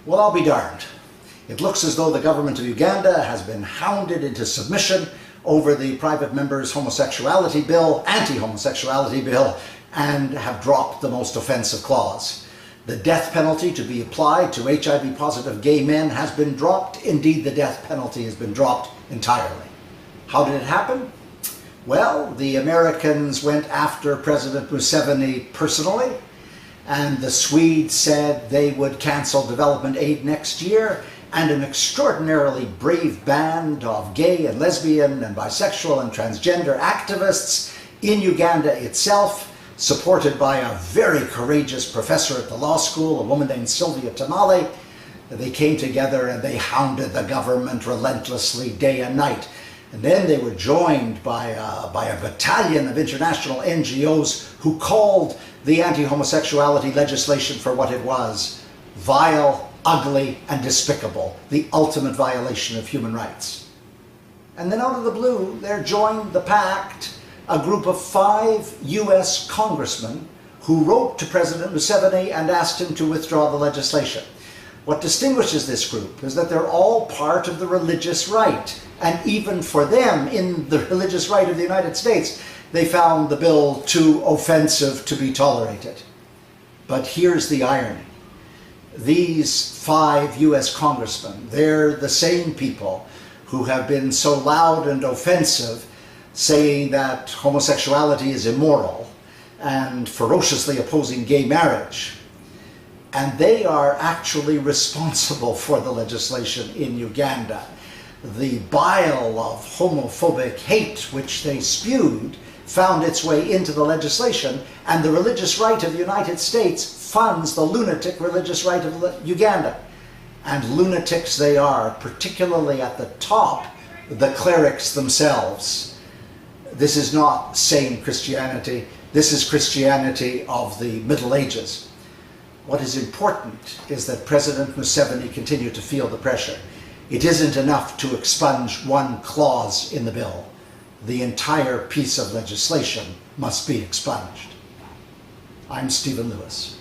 Well, I'll be darned. It looks as though the government of Uganda has been hounded into submission over the private member's homosexuality bill, anti-homosexuality bill, and have dropped the most offensive clause. The death penalty to be applied to HIV-positive gay men has been dropped. Indeed, the death penalty has been dropped entirely. How did it happen? Well, the Americans went after President Museveni personally, and the Swedes said they would cancel development aid next year, and an extraordinarily brave band of gay and lesbian and bisexual and transgender activists in Uganda itself, supported by a very courageous professor at the law school, a woman named Sylvia Tamale, they came together and they hounded the government relentlessly day and night. And then they were joined by a battalion of international NGOs who called the anti-homosexuality legislation for what it was: vile, ugly, and despicable, the ultimate violation of human rights. And then out of the blue, there joined the pact a group of 5 US congressmen who wrote to President Museveni and asked him to withdraw the legislation. What distinguishes this group is that they're all part of the religious right. And even for them, in the religious right of the United States, they found the bill too offensive to be tolerated. But here's the irony. These 5 US congressmen, they're the same people who have been so loud and offensive, saying that homosexuality is immoral and ferociously opposing gay marriage. And they are actually responsible for the legislation in Uganda. The bile of homophobic hate which they spewed found its way into the legislation, and the religious right of the United States funds the lunatic religious right of Uganda. And lunatics they are, particularly at the top, the clerics themselves. This is not sane Christianity. This is Christianity of the Middle Ages. What is important is that President Museveni continue to feel the pressure. It isn't enough to expunge one clause in the bill. The entire piece of legislation must be expunged. I'm Stephen Lewis.